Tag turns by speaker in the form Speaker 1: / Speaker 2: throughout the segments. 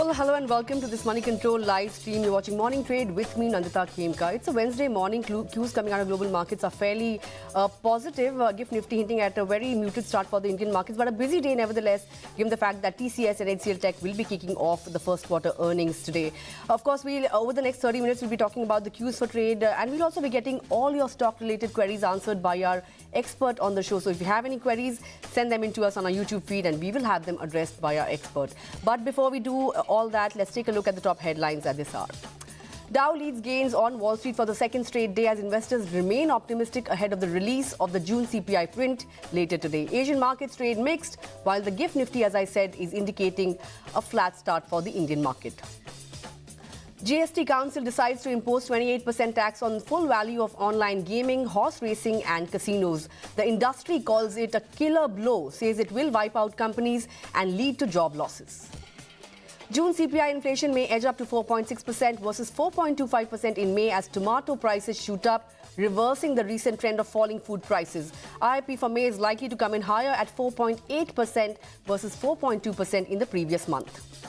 Speaker 1: Well, hello and welcome to this Moneycontrol live stream. You're watching Morning Trade with me, Nandita Khemka. It's a Wednesday morning. Cues coming out of global markets are fairly positive. GIFT Nifty hinting at a very muted start for the Indian markets, but a busy day nevertheless, given the fact that TCS and HCL Tech will be kicking off the first quarter earnings today. Of course, we'll over the next 30 minutes, we'll be talking about the cues for trade, and we'll also be getting all your stock-related queries answered by our expert on the show. So if you have any queries, send them in to us on our YouTube feed, and we will have them addressed by our expert. But before we do all that, let's take a look at the top headlines at this hour. Dow leads gains on Wall Street for the second straight day as investors remain optimistic ahead of the release of the June CPI print later today. Asian markets trade mixed, while the GIFT Nifty, as I said, is indicating a flat start for the Indian market. GST Council decides to impose 28% tax on full value of online gaming, horse racing and casinos. The industry calls it a killer blow, says it will wipe out companies and lead to job losses. June CPI inflation may edge up to 4.6% versus 4.25% in May as tomato prices shoot up, reversing the recent trend of falling food prices. IIP for May is likely to come in higher at 4.8% versus 4.2% in the previous month.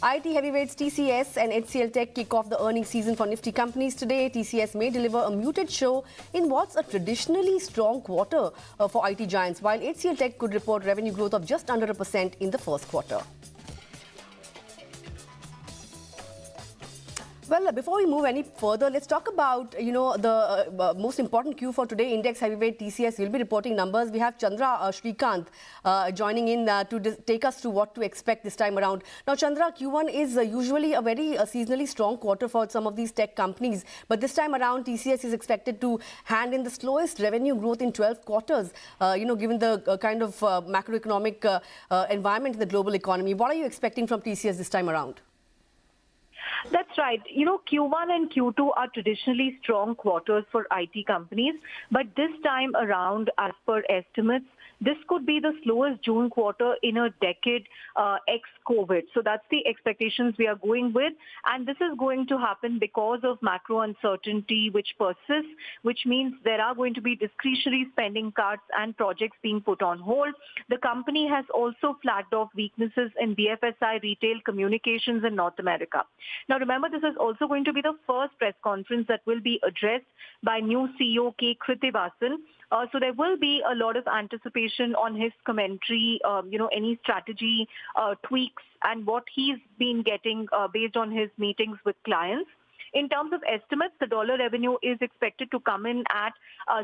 Speaker 1: IT heavyweights TCS and HCL Tech kick off the earnings season for Nifty companies today. TCS may deliver a muted show in what's a traditionally strong quarter for IT giants, while HCL Tech could report revenue growth of just under 1% in the first quarter. Well, before we move any further, let's talk about, the most important cue for today. Index heavyweight TCS will be reporting numbers. We have Chandra Srikanth joining in to take us through what to expect this time around. Now, Chandra, Q1 is usually a very seasonally strong quarter for some of these tech companies. But this time around, TCS is expected to hand in the slowest revenue growth in 12 quarters, given the kind of macroeconomic environment in the global economy. What are you expecting from TCS this time around?
Speaker 2: That's right. Q1 and Q2 are traditionally strong quarters for IT companies, but this time around, as per estimates, this could be the slowest June quarter in a decade ex-COVID. So that's the expectations we are going with. And this is going to happen because of macro uncertainty which persists, which means there are going to be discretionary spending cuts and projects being put on hold. The company has also flagged off weaknesses in BFSI, retail, communications in North America. Now, remember, this is also going to be the first press conference that will be addressed by new CEO K. Krithivasan. So there will be a lot of anticipation on his commentary, any strategy tweaks and what he's been getting based on his meetings with clients. In terms of estimates, the dollar revenue is expected to come in at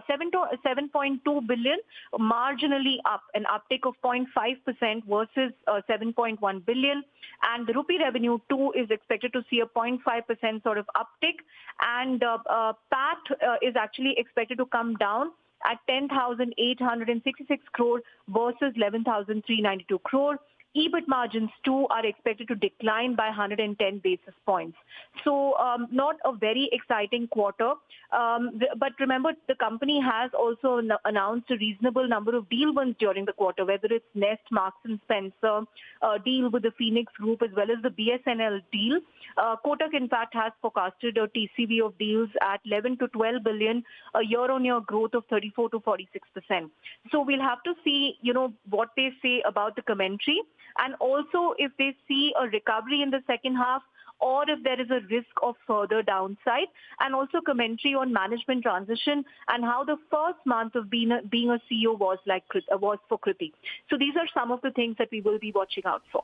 Speaker 2: 7.2 billion, marginally up, an uptick of 0.5% versus 7.1 billion. And the rupee revenue too is expected to see a 0.5% sort of uptick. And PAT is actually expected to come down at 10,866 crore versus 11,392 crore. EBIT margins too are expected to decline by 110 basis points. So not a very exciting quarter. But remember, the company has also announced a reasonable number of deal wins during the quarter, whether it's Nest, Marks and Spencer, deal with the Phoenix Group, as well as the BSNL deal. Kotak, in fact, has forecasted a TCV of deals at 11 to 12 billion, a year-on-year growth of 34 to 46%. So we'll have to see, what they say about the commentary, and also if they see a recovery in the second half, or if there is a risk of further downside, and also commentary on management transition and how the first month of being a CEO was for Krithi. So these are some of the things that we will be watching out for.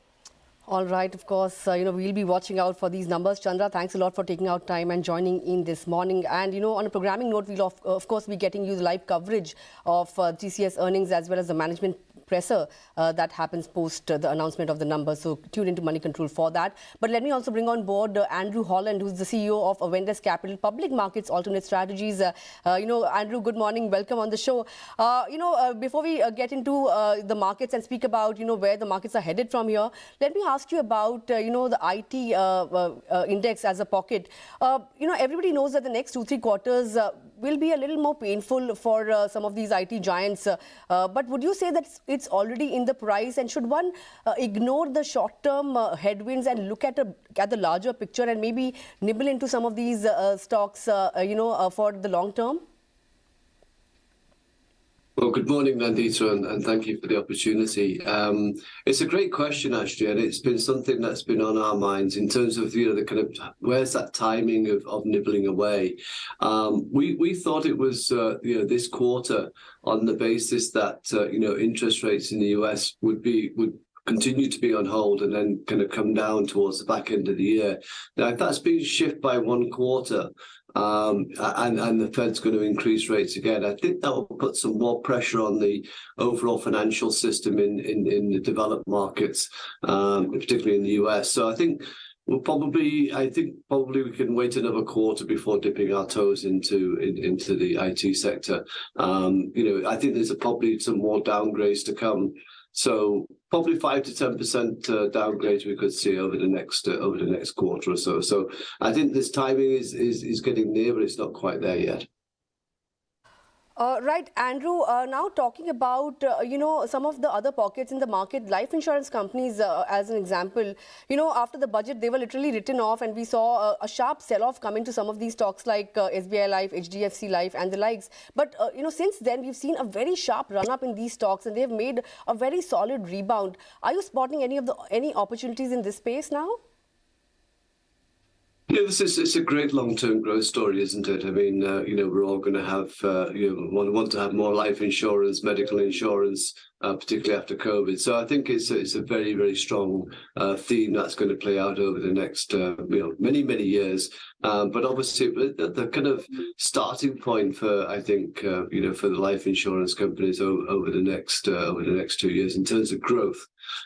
Speaker 1: All right, of course, we'll be watching out for these numbers. Chandra, thanks a lot for taking out time and joining in this morning. And, on a programming note, we'll of course be getting you the live coverage of TCS earnings as well as the management presser that happens post the announcement of the numbers. So tune into Moneycontrol for that. But let me also bring on board Andrew Holland, who's the CEO of Avendus Capital Public Markets Alternate Strategies. Andrew, good morning. Welcome on the show. Before we get into the markets and speak about, where the markets are headed from here, let me ask you about, the IT index as a pocket. Everybody knows that the next 2-3 quarters will be a little more painful for some of these IT giants. But would you say that it's already in the price, and should one ignore the short-term headwinds and look at the larger picture and maybe nibble into some of these stocks, for the long term?
Speaker 3: Well, good morning, Nandita, and thank you for the opportunity. It's a great question, actually, and it's been something that's been on our minds in terms of, the kind of where's that timing of nibbling away. We thought it was, this quarter on the basis that, interest rates in the US would continue to be on hold and then kind of come down towards the back end of the year. Now, if that's been shifted by one quarter, and the Fed's going to increase rates again, I think that will put some more pressure on the overall financial system in the developed markets, particularly in the US. So I think probably we can wait another quarter before dipping our toes into the IT sector. I think there's probably some more downgrades to come. So probably 5 to 10% downgrades we could see over the next quarter or so. So I think this timing is getting near, but it's not quite there yet.
Speaker 1: Right, Andrew, now talking about, some of the other pockets in the market, life insurance companies, as an example, after the budget, they were literally written off and we saw a sharp sell-off coming to some of these stocks like SBI Life, HDFC Life and the likes. But, since then, we've seen a very sharp run-up in these stocks and they've made a very solid rebound. Are you spotting any opportunities in this space now?
Speaker 3: Yeah, it's a great long-term growth story, isn't it? I mean, we're all going to have, want to have more life insurance, medical insurance, particularly after COVID. So I think it's a very, very strong theme that's going to play out over the next, many, many years. But obviously, the kind of starting point for, I think, for the life insurance companies over the next 2 years in terms of growth.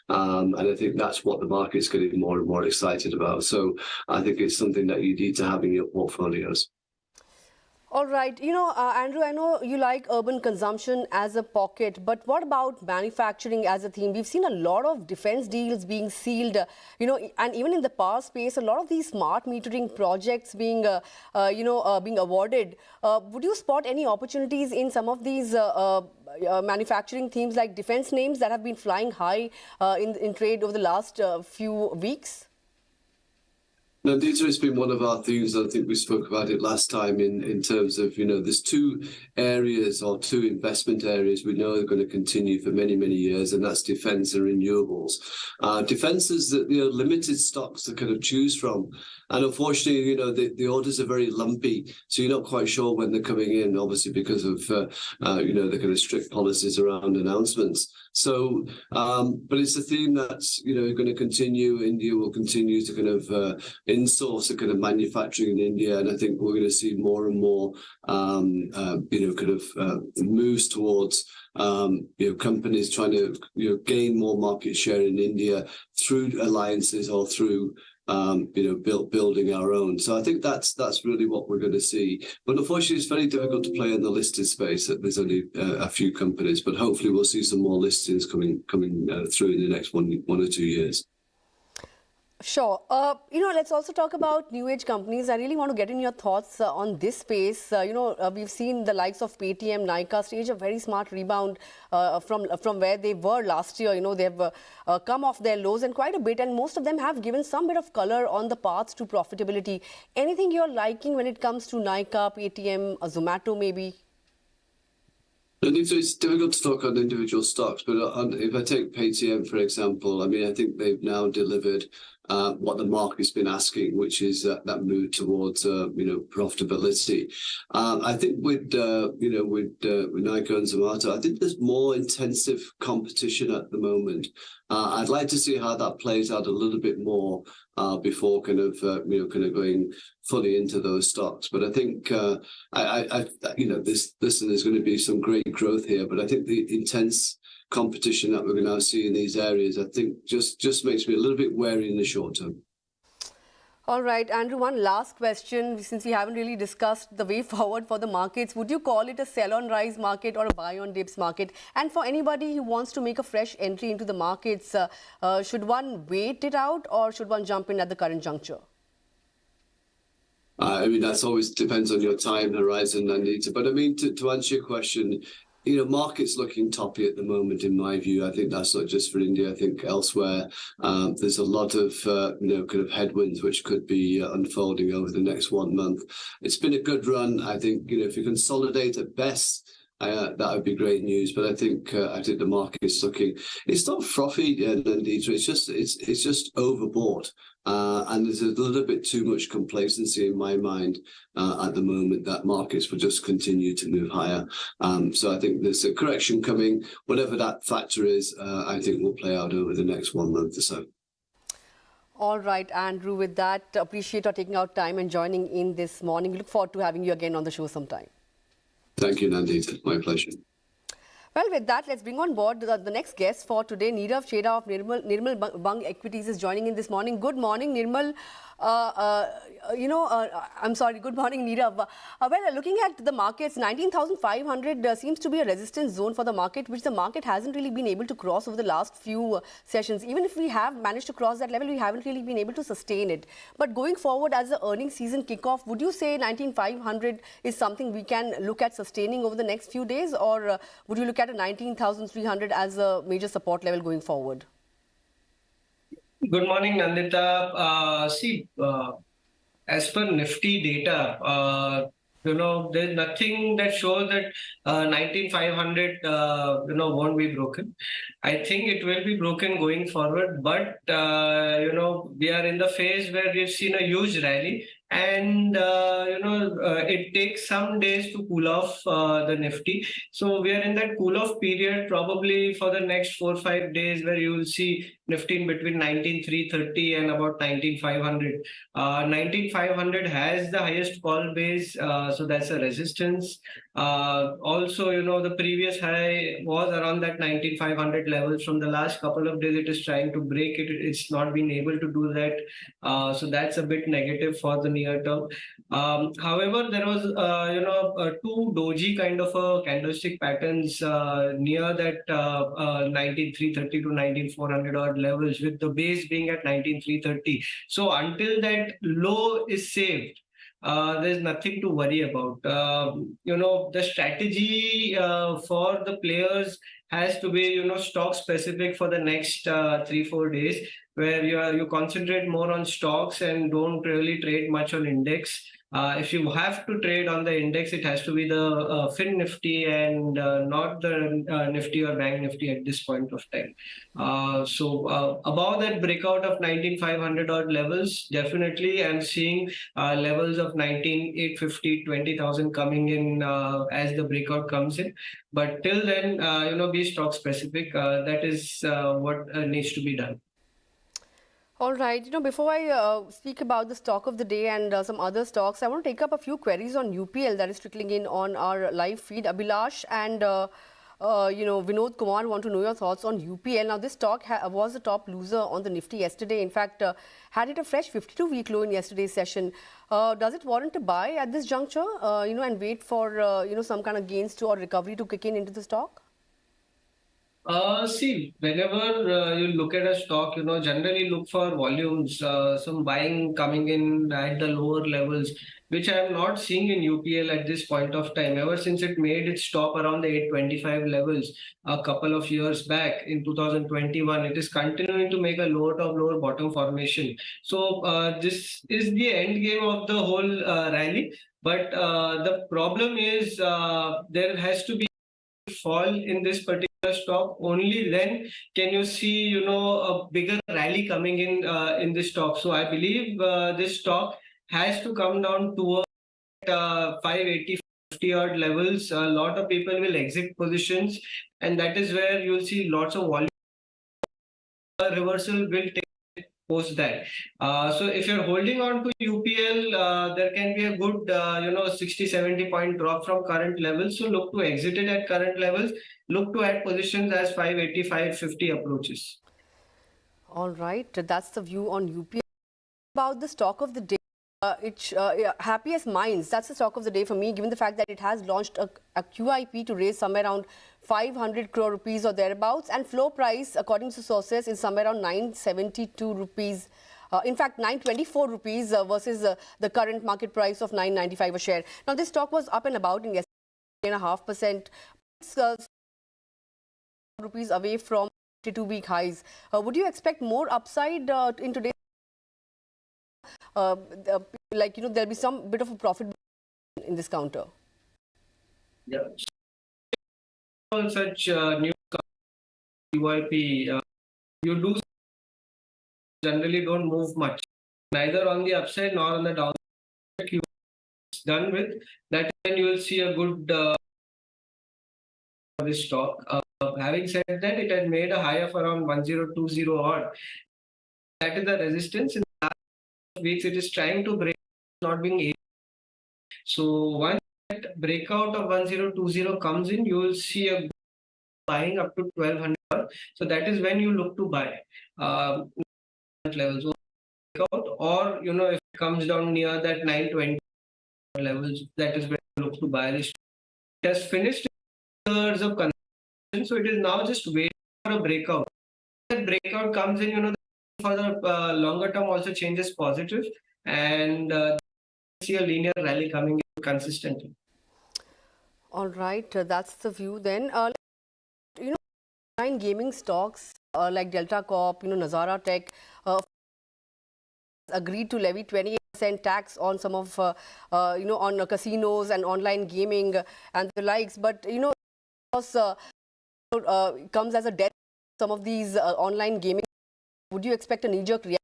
Speaker 3: And I think that's what the market's getting more and more excited about. So I think it's something that you need to have in your portfolios.
Speaker 1: All right. Andrew, I know you like urban consumption as a pocket, but what about manufacturing as a theme? We've seen a lot of defense deals being sealed, and even in the power space, a lot of these smart metering projects being awarded. Would you spot any opportunities in some of these manufacturing themes like defense names that have been flying high in trade over the last few weeks?
Speaker 3: Nandita, has been one of our themes. I think we spoke about it last time in terms of, there's two areas or two investment areas we know are going to continue for many, many years, and that's defense and renewables. Defense is that limited stocks to kind of choose from. And unfortunately, the orders are very lumpy, so you're not quite sure when they're coming in, obviously because of, the kind of strict policies around announcements. So, but it's a theme that's, going to continue. India will continue to kind of in-source the kind of manufacturing in India. And I think we're going to see more and more, moves towards, companies trying to, gain more market share in India through alliances or through, building our own. So I think that's really what we're going to see. But unfortunately, it's very difficult to play in the listed space. There's only a few companies, but hopefully we'll see some more listings coming through in the next one or 2 years.
Speaker 1: Sure. Let's also talk about new age companies. I really want to get in your thoughts on this space. We've seen the likes of Paytm, Nykaa stage a very smart rebound from where they were last year. They've come off their lows and quite a bit, and most of them have given some bit of color on the path to profitability. Anything you're liking when it comes to Nykaa, Paytm, Zomato maybe?
Speaker 3: It's difficult to talk on individual stocks, but if I take Paytm, for example, I think they've now delivered what the market's been asking, which is that move towards profitability. I think with Nykaa and Zomato, I think there's more intensive competition at the moment. I'd like to see how that plays out a little bit more before kind of going fully into those stocks. But I think there's going to be some great growth here. But I think the intense competition that we're going to now see in these areas, I think just makes me a little bit wary in the short term.
Speaker 1: All right, Andrew, one last question. Since we haven't really discussed the way forward for the markets, would you call it a sell on rise market or a buy on dips market? And for anybody who wants to make a fresh entry into the markets, should one wait it out or should one jump in at the current juncture?
Speaker 3: That's always depends on your time horizon, Nandita. But to answer your question, market's looking toppy at the moment, in my view. I think that's not just for India. I think elsewhere, there's a lot of, kind of headwinds which could be unfolding over the next 1 month. It's been a good run. I think, if you consolidate at best, that would be great news. But I think the market is looking. It's not frothy, Nandita. It's just overbought. And there's a little bit too much complacency in my mind at the moment that markets will just continue to move higher. So I think there's a correction coming. Whatever that factor is, I think will play out over the next 1 month or so.
Speaker 1: All right, Andrew, with that, appreciate your taking out time and joining in this morning. Look forward to having you again on the show sometime.
Speaker 3: Thank you, Nandita. My pleasure.
Speaker 1: Well, with that, let's bring on board the next guest for today. Nirav Chheda of Nirmal Bang Equities is joining in this morning. Good morning, Nirmal. I'm sorry, good morning, Nirav. Well, looking at the markets, 19,500 seems to be a resistance zone for the market, which the market hasn't really been able to cross over the last few sessions. Even if we have managed to cross that level, we haven't really been able to sustain it. But going forward, as the earnings season kickoff, would you say 19,500 is something we can look at sustaining over the next few days, or would you look at a 19,300 as a major support level going forward?
Speaker 4: Good morning, Nandita. As per Nifty data, there's nothing that shows that 19,500, won't be broken. I think it will be broken going forward, but, we are in the phase where we've seen a huge rally. And, it takes some days to cool off the Nifty. So we are in that cool off period probably for the next 4 or 5 days where you will see Nifty in between 19,330 and about 19,500. 19,500 has the highest call base, so that's a resistance. Also, the previous high was around that 19,500 levels. From the last couple of days, it is trying to break it. It's not been able to do that. So that's a bit negative for the near term. However, there was, two doji kind of a candlestick patterns near that 19,330 to 19,400 odd levels, with the base being at 19,330. So until that low is saved, there's nothing to worry about. The strategy for the players has to be, stock specific for the next 3-4 days, where you concentrate more on stocks and don't really trade much on index. If you have to trade on the index, it has to be the Fin Nifty and not the Nifty or Bank Nifty at this point of time. Above that breakout of 19,500 odd levels, definitely I'm seeing levels of 19,850, 20,000 coming in as the breakout comes in. But till then, be stock specific. That is what needs to be done.
Speaker 1: All right. Before I speak about the stock of the day and some other stocks, I want to take up a few queries on UPL that is trickling in on our live feed. Abhilash and Vinod Kumar want to know your thoughts on UPL. Now, this stock was the top loser on the Nifty yesterday. In fact, had it a fresh 52-week low in yesterday's session. Does it warrant a buy at this juncture? And wait for some kind of gains or recovery to kick in into the stock?
Speaker 4: Whenever you look at a stock, generally look for volumes, some buying coming in at the lower levels, which I am not seeing in UPL at this point of time. Ever since it made its stop around the 825 levels a couple of years back in 2021, it is continuing to make a lower top, lower bottom formation. So this is the end game of the whole rally. But the problem is there has to be fall in this particular stock. Only then can you see a bigger rally coming in this stock. So I believe this stock has to come down to 580, 50 odd levels. A lot of people will exit positions, and that is where you'll see lots of volume. Reversal will take post that. So if you're holding on to UPL, there can be a good 60-70 point drop from current levels. So look to exit it at current levels. Look to add positions as 580, 550 approaches.
Speaker 1: All right, that's the view on UPL. About the stock of the day, Happiest Minds, that's the stock of the day for me, given the fact that it has launched a QIP to raise somewhere around 500 crore rupees or thereabouts, and floor price, according to sources, is somewhere around 972 rupees. In fact, 924 rupees versus the current market price of 995 a share. Now, this stock was up and about in yesterday, 3.5%. Rupees away from 52-week highs. Would you expect more upside in today's? There'll be some bit of a profit in this counter.
Speaker 4: Yeah. such new UIP, you do generally don't move much, neither on the upside nor on the downside. Done with that, then you will see a good this stock. Having said that, it had made a high of around 1020 odd. That is the resistance. In the last weeks, it is trying to break, not being able. So once that breakout of 1020 comes in, you will see a buying up to 1200. So that is when you look to buy levels. Or if it comes down near that 920 levels, that is when you look to buy this. It has finished years of consumption, so it is now just waiting for a breakout. That breakout comes in, for the longer term also changes positive, and see a linear rally coming in consistently.
Speaker 1: All right, that's the view then. Online gaming stocks like Delta Corp, Nazara Tech agreed to levy 28% tax on some of, on casinos and online gaming and the likes. But, comes as a death some of these online gaming. Would you expect a knee-jerk reaction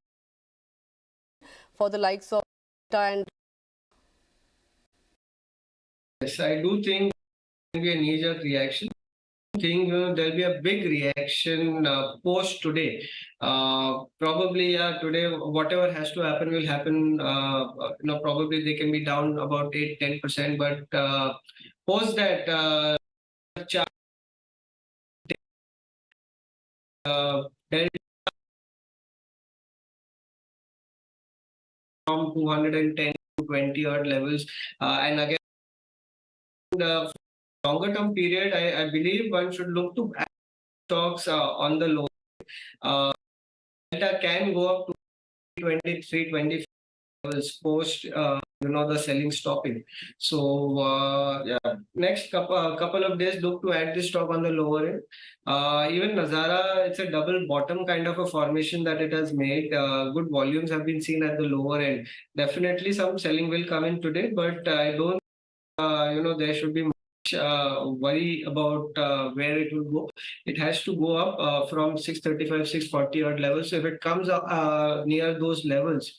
Speaker 1: for the likes of and?
Speaker 4: Yes, I do think there will be a knee-jerk reaction. I think there'll be a big reaction post today. Probably today whatever has to happen will happen. Probably they can be down about 8-10%, but post that from 210 to 20 odd levels, and again the longer term period, I believe one should look to stocks on the low. Delta can go up to 23, 25 levels post the selling stopping. So next couple of days look to add this stock on the lower end. Even Nazara, it's a double bottom kind of a formation that it has made. Good volumes have been seen at the lower end. Definitely some selling will come in today, but I don't there should be much worry about where it will go. It has to go up from 635, 640 odd levels. So if it comes near those levels,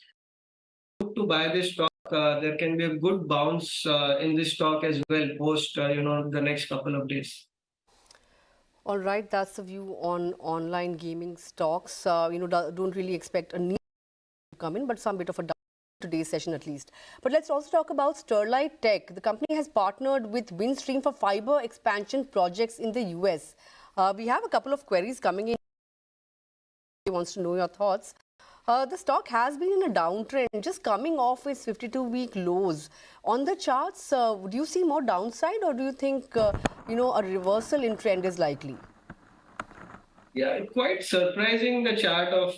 Speaker 4: to buy this stock, there can be a good bounce in this stock as well post the next couple of days.
Speaker 1: All right, that's the view on online gaming stocks. Don't really expect a need to come in, but some bit of a down today's session at least. But let's also talk about Starlight Tech. The company has partnered with Windstream for fiber expansion projects in the US. We have a couple of queries coming in. He wants to know your thoughts. The stock has been in a downtrend, just coming off its 52-week lows. On the charts, would you see more downside, or do you think a reversal in trend is likely?
Speaker 4: Yeah, quite surprising, the chart of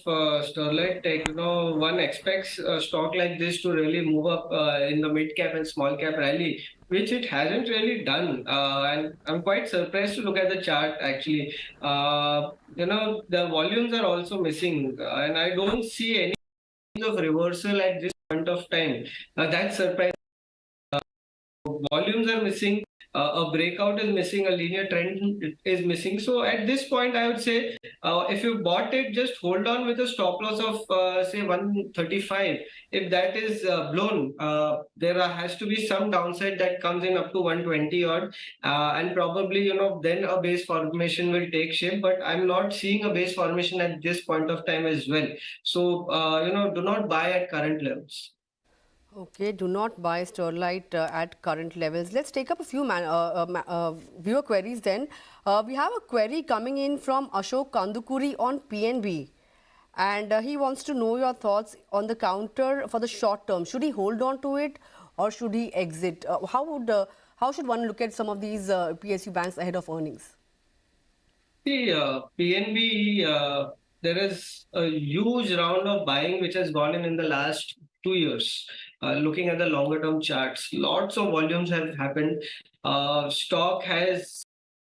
Speaker 4: Starlight Tech. One expects a stock like this to really move up in the mid cap and small cap rally, which it hasn't really done. And I'm quite surprised to look at the chart actually. The volumes are also missing, and I don't see any of reversal at this point of time. That's surprising. Volumes are missing. A breakout is missing, a linear trend is missing. So at this point, I would say if you bought it, just hold on with a stop loss of say 135. If that is blown, there has to be some downside that comes in up to 120 odd, and probably then a base formation will take shape. But I'm not seeing a base formation at this point of time as well. So do not buy at current levels.
Speaker 1: Okay, do not buy Sterlite at current levels. Let's take up a few viewer queries then. We have a query coming in from Ashok Kandukuri on PNB. And he wants to know your thoughts on the counter for the short term. Should he hold on to it or should he exit? How should one look at some of these PSU banks ahead of earnings?
Speaker 4: See, PNB, there is a huge round of buying which has gone in the last 2 years. Looking at the longer term charts, lots of volumes have happened. Stock has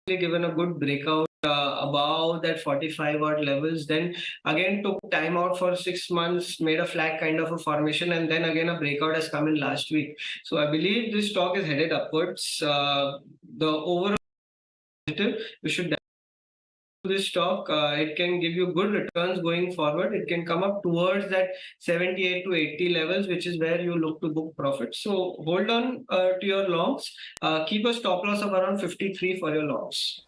Speaker 4: given a good breakout above that 45 odd levels, then again took time out for 6 months, made a flat kind of a formation, and then again a breakout has come in last week. So I believe this stock is headed upwards. The overall You should this stock. It can give you good returns going forward. It can come up towards that 78 to 80 levels, which is where you look to book profit. So hold on to your longs. Keep a stop loss of around 53 for your longs.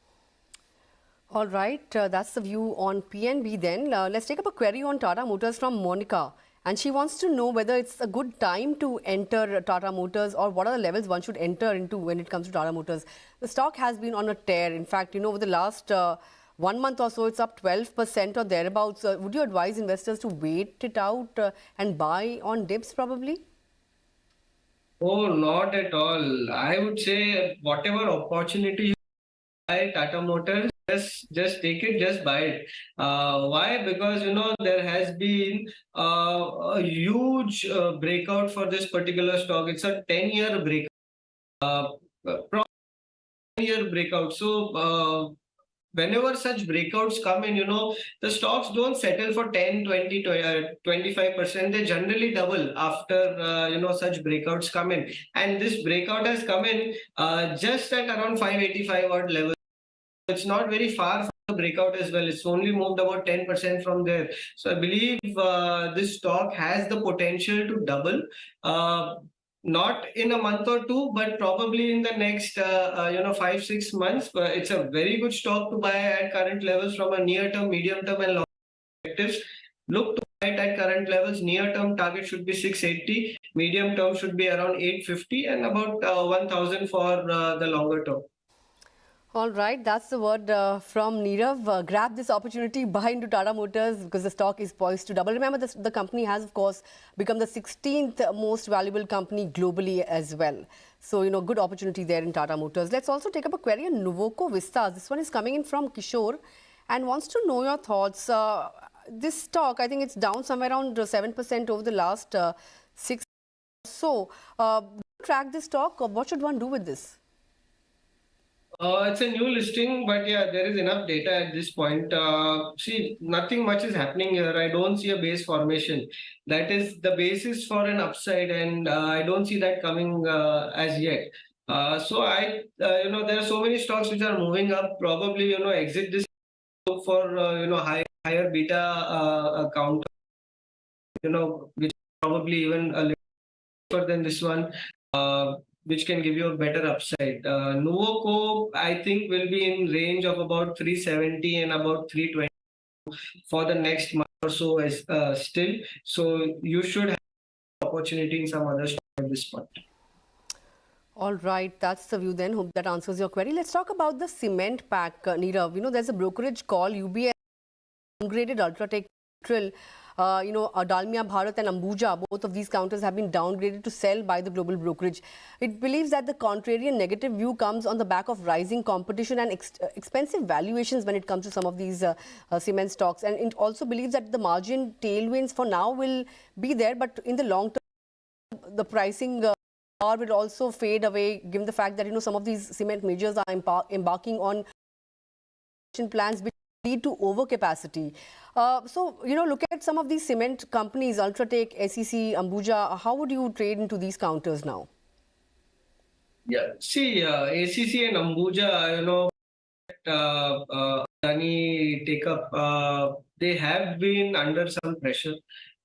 Speaker 1: All right, that's the view on PNB then. Let's take up a query on Tata Motors from Monica. And she wants to know whether it's a good time to enter Tata Motors or what are the levels one should enter into when it comes to Tata Motors. The stock has been on a tear. In fact, over the last 1 month or so, it's up 12% or thereabouts. Would you advise investors to wait it out and buy on dips probably?
Speaker 4: Oh, not at all. I would say whatever opportunity you buy Tata Motors, just take it, just buy it. Why? Because there has been a huge breakout for this particular stock. It's a 10-year breakout. 10-year breakout. So whenever such breakouts come in, the stocks don't settle for 10, 20, 25%. They generally double after, such breakouts come in. And this breakout has come in just at around 585 odd level. It's not very far from the breakout as well. It's only moved about 10% from there. So I believe this stock has the potential to double. Not in a month or two, but probably in the next 5-6 months. It's a very good stock to buy at current levels from a near term, medium term and long perspectives. Look to buy it at current levels. Near term target should be 680, medium term should be around 850 and about 1000 for the longer term.
Speaker 1: All right, that's the word from Nirav. Grab this opportunity, buy into Tata Motors because the stock is poised to double. Remember, the company has, of course, become the 16th most valuable company globally as well. So, good opportunity there in Tata Motors. Let's also take up a query on Nuvoco Vistas. This one is coming in from Kishore and wants to know your thoughts. This stock, I think it's down somewhere around 7% over the last 6 months. So, track this stock. What should one do with this?
Speaker 4: It's a new listing, but yeah, there is enough data at this point. See, nothing much is happening here. I don't see a base formation. That is the basis for an upside, and I don't see that coming as yet. So there are so many stocks which are moving up. Probably, exit this for higher beta count. Which probably even a little cheaper than this one. Which can give you a better upside. Nuvoco, I think, will be in range of about 370 and about 320 for the next month or so still. So you should have opportunity in some other stock at this point.
Speaker 1: All right, that's the view then. Hope that answers your query. Let's talk about the cement pack, Nirav. There's a brokerage call, UBS downgraded UltraTech, Dalmia Bharat and Ambuja, both of these counters have been downgraded to sell by the global brokerage. It believes that the contrarian negative view comes on the back of rising competition and expensive valuations when it comes to some of these cement stocks. And it also believes that the margin tailwinds for now will be there, but in the long term, the pricing power will also fade away, given the fact that some of these cement majors are embarking on plans which lead to overcapacity. So, look at some of these cement companies, UltraTech, SEC, Ambuja. How would you trade into these counters now?
Speaker 4: Yeah, see, ACC and Ambuja, Adani take up, they have been under some pressure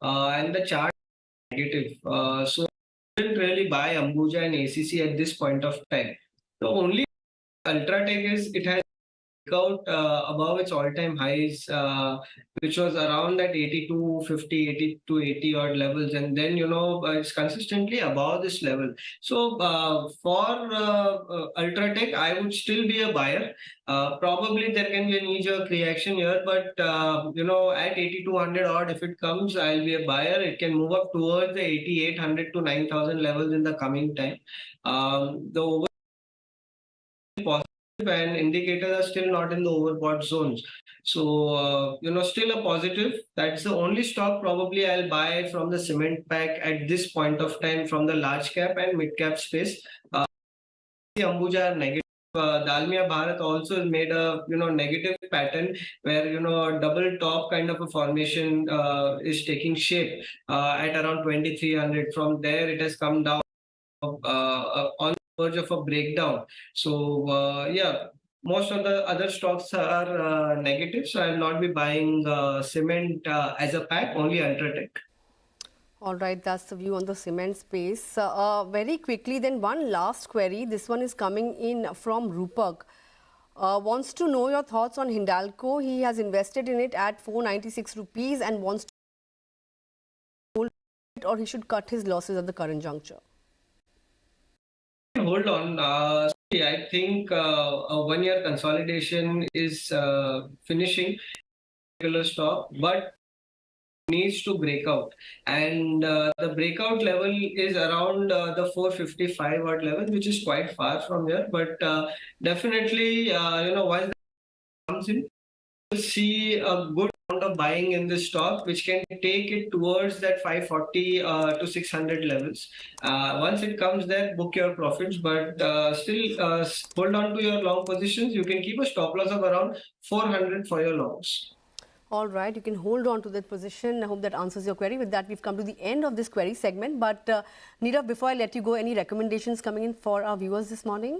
Speaker 4: and the chart is negative. So, I didn't really buy Ambuja and ACC at this point of time. The only UltraTech is it has out above its all-time highs, which was around that 82.50, 82.80 odd levels, and then it's consistently above this level. So for UltraTech, I would still be a buyer. Probably there can be a knee-jerk reaction here, but at 8200 odd, if it comes, I'll be a buyer. It can move up towards the 8800 to 9000 levels in the coming time. The over and indicators are still not in the overbought zones. So, still a positive. That's the only stock probably I'll buy from the cement pack at this point of time from the large cap and mid cap space. The Ambuja are negative. Dalmia Bharat also has made a negative pattern where a double top kind of a formation is taking shape at around 2300. From there, it has come down on verge of a breakdown. So most of the other stocks are negative, so I will not be buying cement as a pack, only UltraTech.
Speaker 1: All right, that's the view on the cement space. Very quickly, then one last query. This one is coming in from Rupak. Wants to know your thoughts on Hindalco. He has invested in it at 496 rupees and wants to hold it, or he should cut his losses at the current juncture.
Speaker 4: Hold on. I think a 1 year consolidation is finishing regular stock, but needs to break out, and the breakout level is around the 455 odd level, which is quite far from here. But definitely, once that comes in, we'll see a good amount of buying in this stock, which can take it towards that 540 to 600 levels. Once it comes there, book your profits, but still hold on to your long positions. You can keep a stop loss of around 400 for your longs.
Speaker 1: All right, you can hold on to that position. I hope that answers your query. With that, we've come to the end of this query segment. But Nirav, before I let you go, any recommendations coming in for our viewers this morning?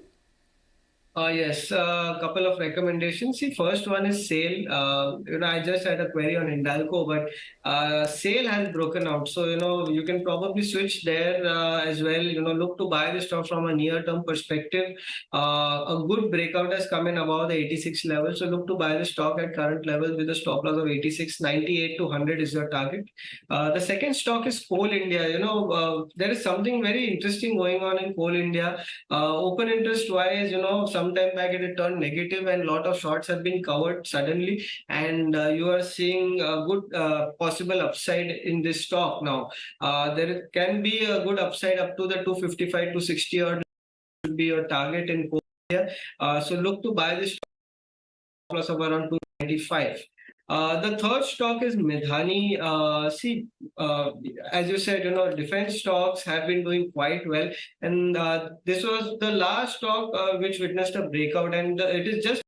Speaker 4: Yes, a couple of recommendations. See, first one is SAIL. I just had a query on Hindalco, but SAIL has broken out. So, you can probably switch there as well. Look to buy the stock from a near-term perspective. A good breakout has come in above the 86 level. So, look to buy the stock at current levels with a stop loss of 86, 98 to 100 is your target. The second stock is Coal India. There is something very interesting going on in Coal India. Open interest-wise, sometime back it had turned negative and a lot of shorts have been covered suddenly, and you are seeing a good possible upside in this stock now. There can be a good upside up to the 255 to 60 or should be your target in Coal India. So look to buy this stock plus of around 295. The third stock is Midhani. As you said, defense stocks have been doing quite well, and this was the last stock which witnessed a breakout, and it is just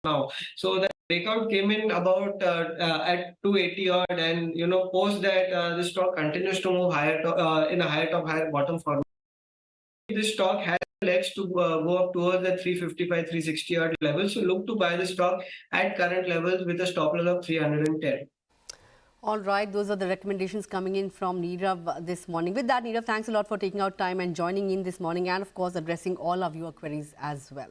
Speaker 4: now. So that breakout came in about at 280 odd, and post that the stock continues to move higher in a higher top, higher bottom format. This stock has legs to go up towards the 355, 360 odd levels. So look to buy the stock at current levels with a stop loss of 310.
Speaker 1: All right, those are the recommendations coming in from Nirav this morning. With that, Nirav, thanks a lot for taking out time and joining in this morning, and of course addressing all of your queries as well.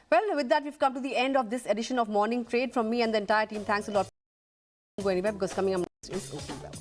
Speaker 1: Well, with that, we've come to the end of this edition of Morning Trade. From me and the entire team, thanks a lot for going anywhere, because coming up next is Open Well.